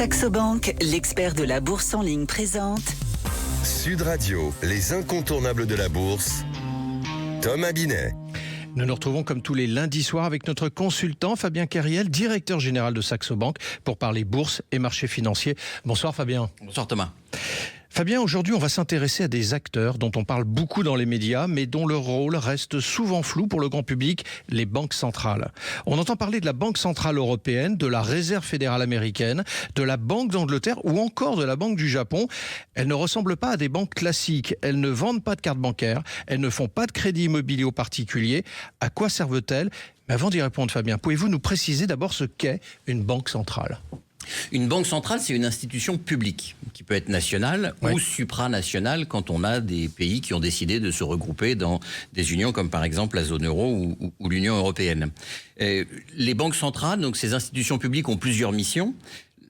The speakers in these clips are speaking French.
Saxo Bank, l'expert de la bourse en ligne présente Sud Radio, les incontournables de la bourse. Thomas Binet. Nous nous retrouvons comme tous les lundis soirs avec notre consultant Fabien Kerriel, directeur général de Saxo Bank, pour parler bourse et marchés financiers. Bonsoir Fabien. Bonsoir Thomas. Fabien, aujourd'hui on va s'intéresser à des acteurs dont on parle beaucoup dans les médias, mais dont le rôle reste souvent flou pour le grand public, les banques centrales. On entend parler de la Banque centrale européenne, de la Réserve fédérale américaine, de la Banque d'Angleterre ou encore de la Banque du Japon. Elles ne ressemblent pas à des banques classiques, elles ne vendent pas de cartes bancaires, elles ne font pas de crédit immobilier aux particuliers. À quoi servent-elles ? Mais avant d'y répondre Fabien, pouvez-vous nous préciser d'abord ce qu'est une banque centrale ? Une banque centrale, c'est une institution publique qui peut être nationale ou supranationale quand on a des pays qui ont décidé de se regrouper dans des unions comme par exemple la zone euro ou l'Union européenne. Les banques centrales, donc ces institutions publiques, ont plusieurs missions.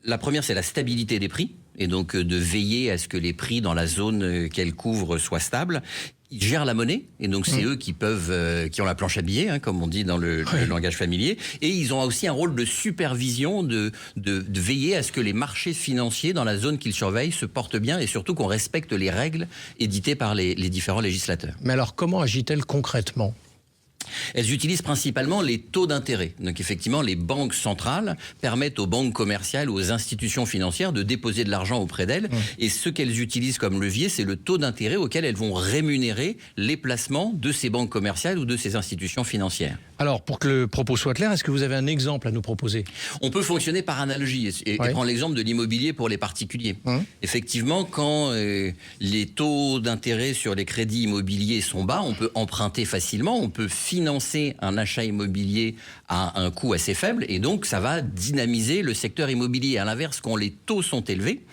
La première, c'est la stabilité des prix, et donc de veiller à ce que les prix dans la zone qu'elles couvrent soient stables. Ils gèrent la monnaie, et donc c'est eux qui ont la planche à billets, comme on dit dans le langage familier. Et ils ont aussi un rôle de supervision, de veiller à ce que les marchés financiers dans la zone qu'ils surveillent se portent bien, et surtout qu'on respecte les règles éditées par les différents législateurs. Mais alors comment agit-elle concrètement ? Elles utilisent principalement les taux d'intérêt. Donc effectivement, les banques centrales permettent aux banques commerciales ou aux institutions financières de déposer de l'argent auprès d'elles. Et ce qu'elles utilisent comme levier, c'est le taux d'intérêt auquel elles vont rémunérer les placements de ces banques commerciales ou de ces institutions financières. Alors, pour que le propos soit clair, est-ce que vous avez un exemple à nous proposer ? On peut fonctionner par analogie et prendre l'exemple de l'immobilier pour les particuliers. Effectivement, quand les taux d'intérêt sur les crédits immobiliers sont bas, on peut emprunter facilement, on peut financer un achat immobilier à un coût assez faible, et donc ça va dynamiser le secteur immobilier. À l'inverse, quand les taux sont élevés,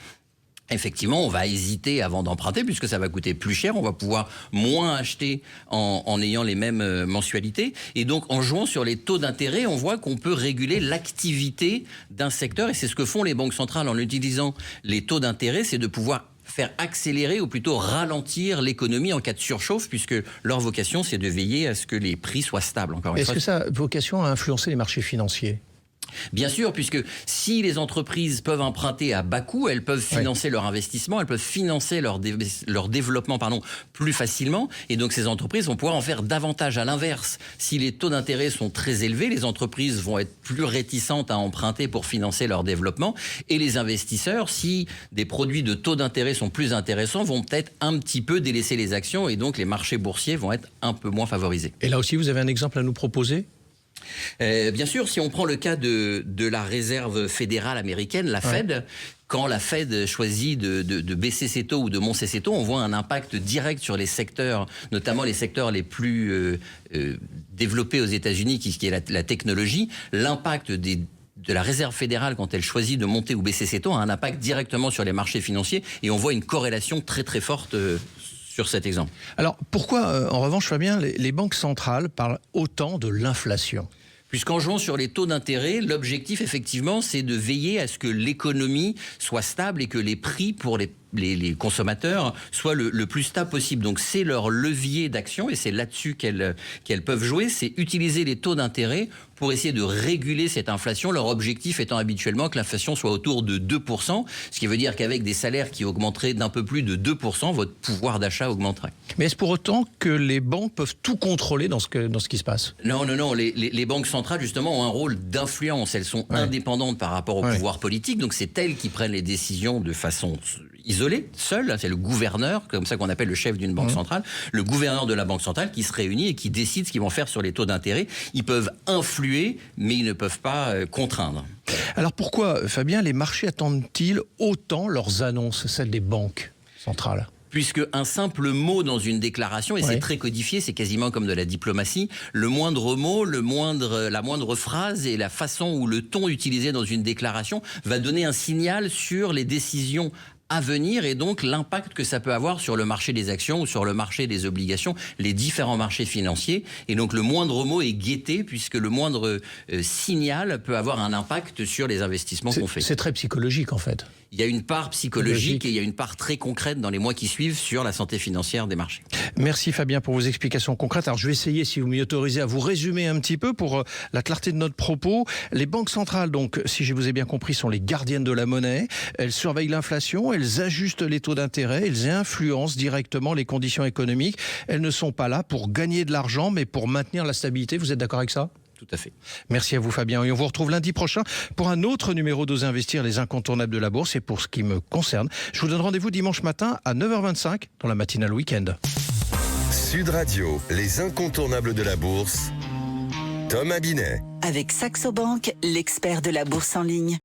effectivement, on va hésiter avant d'emprunter puisque ça va coûter plus cher. On va pouvoir moins acheter en ayant les mêmes mensualités. Et donc, en jouant sur les taux d'intérêt, on voit qu'on peut réguler l'activité d'un secteur. Et c'est ce que font les banques centrales en utilisant les taux d'intérêt, c'est de pouvoir faire accélérer ou plutôt ralentir l'économie en cas de surchauffe, puisque leur vocation, c'est de veiller à ce que les prix soient stables. Est-ce que ça a vocation à influencer les marchés financiers ? Bien sûr, puisque si les entreprises peuvent emprunter à bas coût, elles peuvent financer leur investissement, elles peuvent financer leur développement plus facilement, et donc ces entreprises vont pouvoir en faire davantage. À l'inverse, si les taux d'intérêt sont très élevés, les entreprises vont être plus réticentes à emprunter pour financer leur développement, et les investisseurs, si des produits de taux d'intérêt sont plus intéressants, vont peut-être un petit peu délaisser les actions, et donc les marchés boursiers vont être un peu moins favorisés. Et là aussi, vous avez un exemple à nous proposer ? Bien sûr, si on prend le cas de la Réserve fédérale américaine, la Fed, quand la Fed choisit de baisser ses taux ou de monter ses taux, on voit un impact direct sur les secteurs, notamment les secteurs les plus développés aux États-Unis, qui est la technologie. L'impact de la Réserve fédérale, quand elle choisit de monter ou baisser ses taux, a un impact directement sur les marchés financiers, et on voit une corrélation très très forte sur cet exemple. Alors pourquoi, en revanche, Fabien, les banques centrales parlent autant de l'inflation ? Puisqu'en jouant sur les taux d'intérêt, l'objectif, effectivement, c'est de veiller à ce que l'économie soit stable et que les prix pour les consommateurs soient le plus stable possible. Donc c'est leur levier d'action, et c'est là-dessus qu'elles peuvent jouer, c'est utiliser les taux d'intérêt pour essayer de réguler cette inflation, leur objectif étant habituellement que l'inflation soit autour de 2%, ce qui veut dire qu'avec des salaires qui augmenteraient d'un peu plus de 2%, votre pouvoir d'achat augmenterait. Mais est-ce pour autant que les banques peuvent tout contrôler dans ce qui se passe ? Non. Les banques centrales, justement, ont un rôle d'influence. Elles sont indépendantes par rapport au pouvoir politique, donc c'est elles qui prennent les décisions de façon isolé, seul, c'est le gouverneur, comme ça qu'on appelle le chef d'une banque centrale, le gouverneur de la banque centrale qui se réunit et qui décide ce qu'ils vont faire sur les taux d'intérêt. Ils peuvent influer, mais ils ne peuvent pas contraindre. Alors pourquoi, Fabien, les marchés attendent-ils autant leurs annonces, celles des banques centrales ? Puisque un simple mot dans une déclaration, et c'est très codifié, c'est quasiment comme de la diplomatie, le moindre mot, la moindre phrase et la façon ou le ton utilisé dans une déclaration va donner un signal sur les décisions à venir et donc l'impact que ça peut avoir sur le marché des actions ou sur le marché des obligations, les différents marchés financiers. Et donc le moindre mot est guetté puisque le moindre signal peut avoir un impact sur les investissements qu'on fait. C'est très psychologique en fait. Il y a une part psychologique et il y a une part très concrète dans les mois qui suivent sur la santé financière des marchés. Merci Fabien pour vos explications concrètes. Alors je vais essayer, si vous m'y autorisez, à vous résumer un petit peu pour la clarté de notre propos. Les banques centrales, donc, si je vous ai bien compris, sont les gardiennes de la monnaie. Elles surveillent l'inflation, elles ajustent les taux d'intérêt, elles influencent directement les conditions économiques. Elles ne sont pas là pour gagner de l'argent, mais pour maintenir la stabilité. Vous êtes d'accord avec ça ? Tout à fait. Merci à vous Fabien et on vous retrouve lundi prochain pour un autre numéro d'Osez Investir, les incontournables de la bourse. Et pour ce qui me concerne, je vous donne rendez-vous dimanche matin à 9h25 dans la matinale week-end. Sud Radio, les incontournables de la bourse. Thomas Binet. Avec Saxo Bank, l'expert de la bourse en ligne.